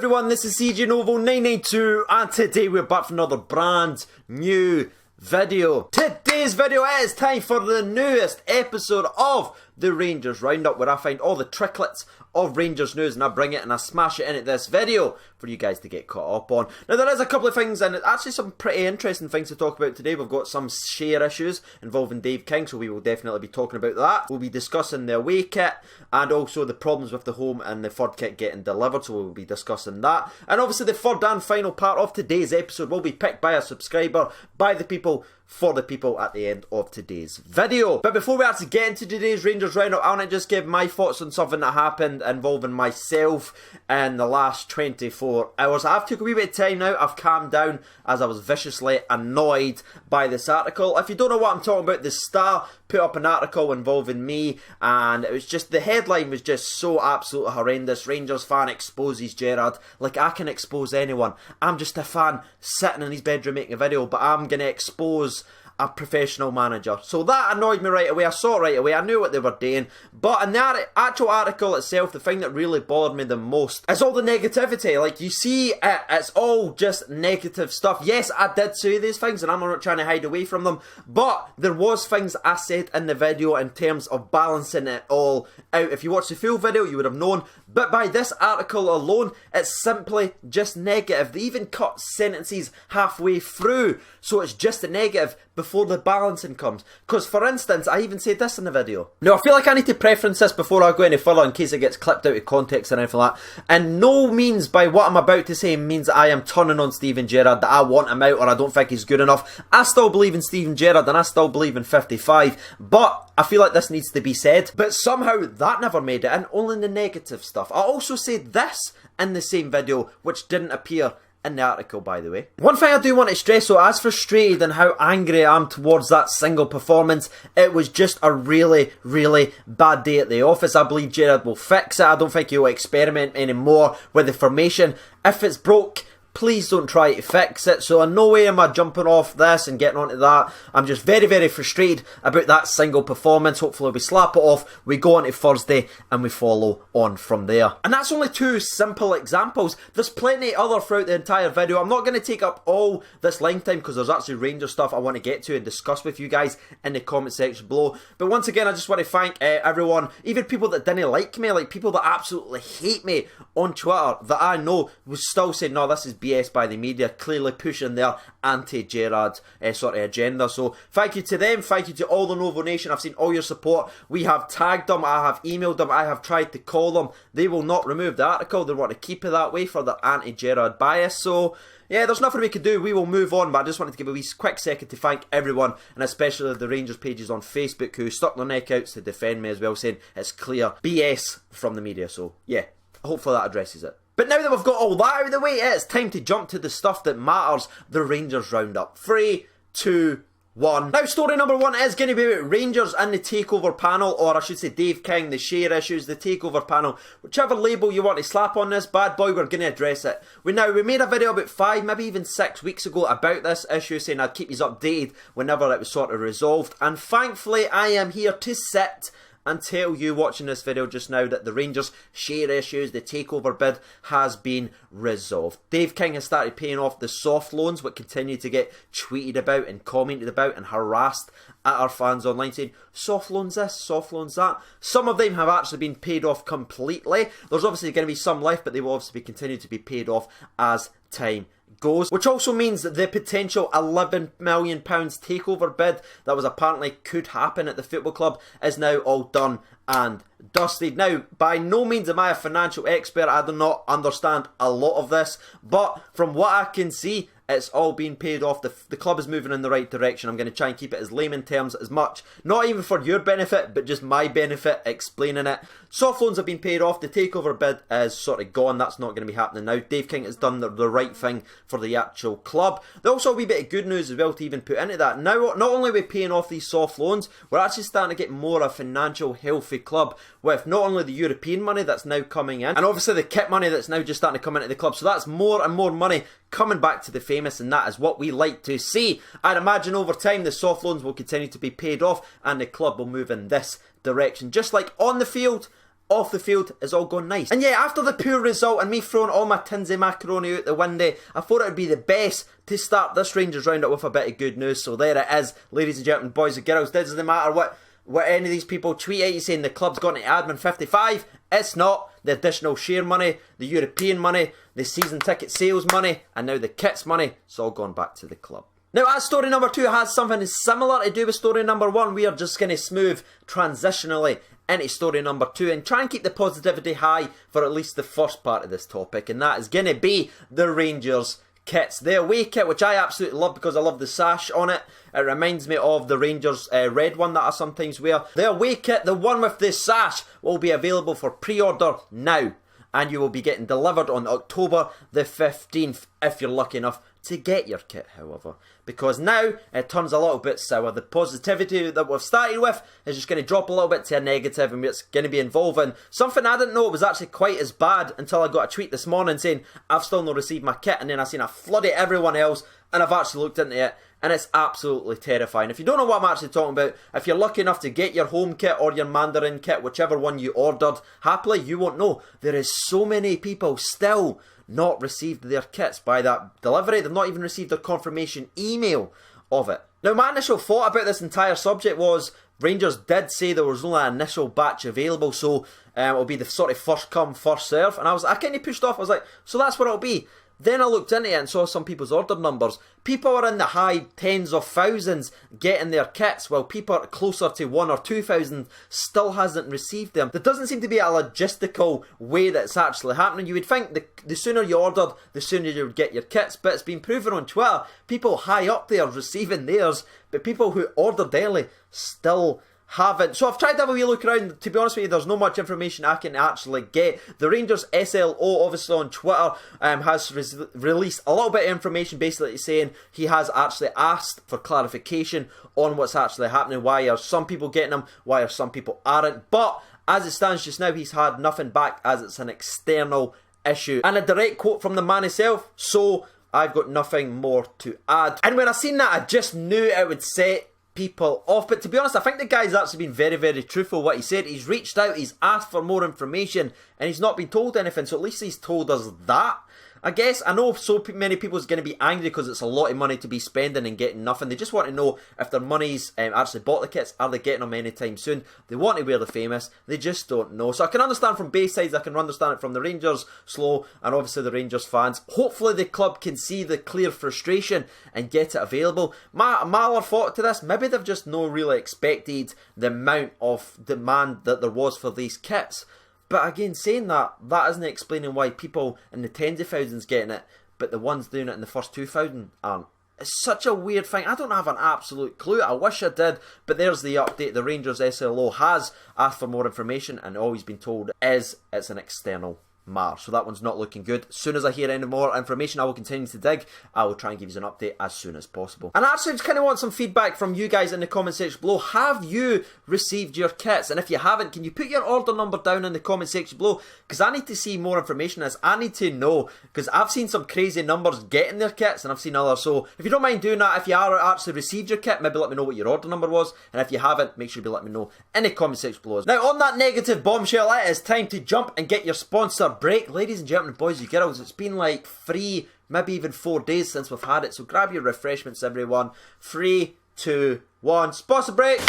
everyone, this is CJ Novo 992 and today we're back for another brand new video. Today's video is time for the newest episode of the Rangers Roundup, where I find all the tricklets of Rangers news and I bring it and I smash it into this video for you guys to get caught up on. Now there is a couple of things and actually some pretty interesting things to talk about today. We've got some share issues involving Dave King, so we will definitely be talking about that. We'll be discussing the away kit and also the problems with the home and the third kit getting delivered, so we'll be discussing that. And obviously the third and final part of today's episode will be picked by a subscriber, by the people, for the people at the end of today's video. But before we actually get into today's Rangers Roundup, I want to just give my thoughts on something that happened involving myself in the last 24 hours. I've took a wee bit of time now, I've calmed down as I was viciously annoyed by this article. If you don't know what I'm talking about, the Star put up an article involving me and it was just, the headline was just so absolutely horrendous. Rangers fan exposes Gerrard. Like, I can expose anyone. I'm just a fan sitting in his bedroom making a video, but I'm going to expose a professional manager. So that annoyed me right away. I saw it right away. I knew what they were doing. But in the actual article itself, the thing that really bothered me the most is all the negativity. Like, you see, it's all just negative stuff. Yes, I did say these things and I'm not trying to hide away from them. But there was things I said in the video in terms of balancing it all out. If you watched the full video, you would have known. But by this article alone, it's simply just negative. They even cut sentences halfway through, so it's just a negative before the balancing comes. Because, for instance, I even said this in the video. Now, I feel like I need to preference this before I go any further in case it gets clipped out of context and anything like that. And no means by what I'm about to say means I am turning on Steven Gerrard, that I want him out or I don't think he's good enough. I still believe in Steven Gerrard and I still believe in 55. But I feel like this needs to be said. But somehow that never made it in, only the negative stuff. I also said this in the same video, which didn't appear in the article, by the way. One thing I do want to stress, so as frustrated and how angry I am towards that single performance, it was just a really, really bad day at the office. I believe Gerrard will fix it. I don't think he'll experiment anymore with the formation. If it's broke, please don't try to fix it. So in no way am I jumping off this and getting onto that. I'm just very, very frustrated about that single performance. Hopefully we slap it off, we go on to Thursday and we follow on from there. And that's only two simple examples. There's plenty other throughout the entire video. I'm not going to take up all this length time because there's actually Rangers stuff I want to get to and discuss with you guys in the comment section below. But once again, I just want to thank everyone, even people that didn't like me, like people that absolutely hate me on Twitter, that I know was still saying, no, this is BS by the media, clearly pushing their anti-Gerrard sort of agenda. So thank you to them, thank you to all the Novo Nation. I've seen all your support. We have tagged them, I have emailed them, I have tried to call them. They will not remove the article. They want to keep it that way for their anti-Gerrard bias. So yeah, there's nothing we can do. We will move on, but I just wanted to give a wee quick second to thank everyone, and especially the Rangers pages on Facebook who stuck their neck out to defend me as well, saying it's clear BS from the media. So yeah, hopefully that addresses it. But now that we've got all that out of the way, it's time to jump to the stuff that matters, the Rangers Roundup. 3, 2, 1. Now, story number 1 is going to be about Rangers and the takeover panel, or I should say Dave King, the share issues, the takeover panel. Whichever label you want to slap on this bad boy, we're going to address it. We made a video about 5, maybe even 6 weeks ago about this issue, saying I'd keep you updated whenever it was sort of resolved. And thankfully, I am here to sit and tell you watching this video just now that the Rangers share issues, the takeover bid has been resolved. Dave King has started paying off the soft loans, which continue to get tweeted about and commented about and harassed at our fans online, saying soft loans this, soft loans that. Some of them have actually been paid off completely. There's obviously going to be some left, but they will obviously continue to be paid off as time goes, which also means that the potential £11 million takeover bid that was apparently could happen at the football club is now all done and dusted. Now, by no means am I a financial expert. I do not understand a lot of this, but from what I can see, it's all being paid off. The club is moving in the right direction. I'm going to try and keep it as layman terms as much, not even for your benefit, but just my benefit, explaining it. Soft loans have been paid off. The takeover bid is sort of gone. That's not going to be happening now. Dave King has done the right thing for the actual club. There's also a wee bit of good news as well to even put into that. Now, not only are we paying off these soft loans, we're actually starting to get more a financial healthy club with not only the European money that's now coming in, and obviously the kit money that's now just starting to come into the club. So that's more and more money coming back to the famous, and that is what we like to see. I'd imagine over time the soft loans will continue to be paid off and the club will move in this direction, just like on the field, off the field is all gone nice. And yeah, after the poor result and me throwing all my tins of macaroni out the window, I thought it would be the best to start this Rangers roundup with a bit of good news. So there it is, ladies and gentlemen, boys and girls. It doesn't matter what any of these people tweet at you saying the club's gone to admin 55. It's not. The additional share money, the European money, the season ticket sales money, and now the kits money, it's all gone back to the club. Now, as story number 2 has something similar to do with story number 1, we are just going to smooth transitionally into story number 2 and try and keep the positivity high for at least the first part of this topic, and that is going to be the Rangers kits. The away kit, which I absolutely love because I love the sash on it. It reminds me of the Rangers red one that I sometimes wear. The away kit, the one with the sash, will be available for pre-order now, and you will be getting delivered on October the 15th if you're lucky enough to get your kit, however, because now it turns a little bit sour. The positivity that we've started with is just going to drop a little bit to a negative, and it's going to be involving something I didn't know was actually quite as bad until I got a tweet this morning saying I've still not received my kit, and then I seen a flood of everyone else, and I've actually looked into it, and it's absolutely terrifying. If you don't know what I'm actually talking about, if you're lucky enough to get your home kit or your Mandarin kit, whichever one you ordered, happily, you won't know. There is so many people still not received their kits by that delivery. They've not even received their confirmation email of it. Now, my initial thought about this entire subject was Rangers did say there was only an initial batch available, so it'll be the sort of first come, first serve. And I kind of pushed off. I was like, so that's what it'll be. Then I looked into it and saw some people's order numbers. People are in the high tens of thousands getting their kits, while people are closer to 1,000 or 2,000 still hasn't received them. There doesn't seem to be a logistical way that it's actually happening. You would think the sooner you ordered, the sooner you would get your kits, but it's been proven on Twitter, people high up there receiving theirs, but people who ordered early still haven't. So I've tried to have a wee look around. To be honest with you, there's not much information I can actually get. The Rangers SLO, obviously on Twitter, has released a little bit of information basically saying he has actually asked for clarification on what's actually happening. Why are some people getting them? Why are some people aren't? But as it stands just now, he's had nothing back as it's an external issue. And a direct quote from the man himself, so I've got nothing more to add. And when I seen that, I just knew it would set people off. But to be honest, I think the guy's actually been very, very truthful what he said. He's reached out, he's asked for more information, and he's not been told anything, so at least he's told us that. I guess, I know so many people is going to be angry because it's a lot of money to be spending and getting nothing. They just want to know if their money's actually bought the kits, are they getting them anytime soon? They want to wear the famous, they just don't know. So I can understand from both sides, I can understand it from the Rangers slow and obviously the Rangers fans. Hopefully the club can see the clear frustration and get it available. My other thought to this, maybe they've just not really expected the amount of demand that there was for these kits. But again, saying that isn't explaining why people in the tens of thousands getting it, but the ones doing it in the first 2,000 aren't. It's such a weird thing. I don't have an absolute clue. I wish I did, but there's the update. The Rangers SLO has asked for more information, and all he's been told is it's an external matter. So that one's not looking good. As soon as I hear any more information, I will continue to dig. I will try and give you an update as soon as possible. And I actually just kind of want some feedback from you guys in the comment section below. Have you received your kits? And if you haven't, can you put your order number down in the comment section below? Because I need to see more information on this. I need to know, because I've seen some crazy numbers getting their kits and I've seen others. So if you don't mind doing that, if you are actually received your kit, maybe let me know what your order number was. And if you haven't, make sure you let me know in the comment section below. Now, on that negative bombshell, it is time to jump and get your sponsor break. Ladies and gentlemen, boys and girls, it's been like 3, maybe even 4 days since we've had it, so grab your refreshments, everyone. 3, 2, 1, sponsor break!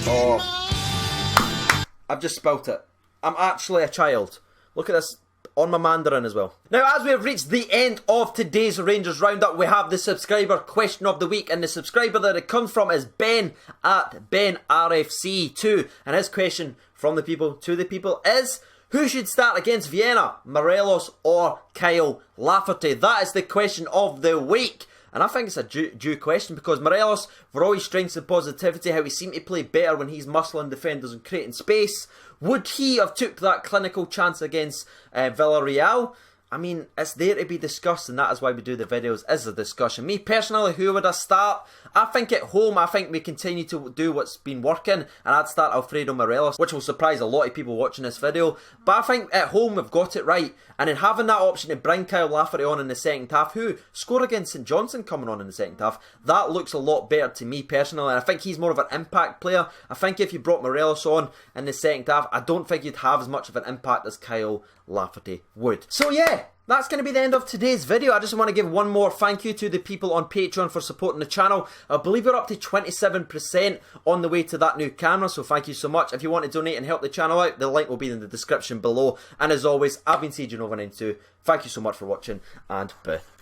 Oh, I've just spilt it. I'm actually a child. Look at this. On my Mandarin as well. Now, as we have reached the end of today's Rangers Roundup, we have the subscriber question of the week, and the subscriber that it comes from is Ben at BenRFC2, and his question from the people to the people is, who should start against Vienna, Morelos or Kyle Lafferty? That is the question of the week. And I think it's a due question, because Morelos, for all his strengths and positivity, how he seemed to play better when he's muscling defenders and creating space, would he have took that clinical chance against Villarreal? I mean, it's there to be discussed, and that is why we do the videos, is a discussion. Me personally, who would I start? I think at home, I think we continue to do what's been working, and I'd start Alfredo Morelos, which will surprise a lot of people watching this video. But I think at home, we've got it right, and in having that option to bring Kyle Lafferty on in the second half, who scored against St Johnstone coming on in the second half, that looks a lot better to me personally, and I think he's more of an impact player. I think if you brought Morelos on in the second half, I don't think you'd have as much of an impact as Kyle Lafferty would. So yeah, that's going to be the end of today's video. I just want to give one more thank you to the people on Patreon for supporting the channel. I believe we're up to 27% on the way to that new camera, so thank you so much. If you want to donate and help the channel out, the link will be in the description below. And as always, I've been CJ992. Thank you so much for watching, and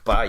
bye.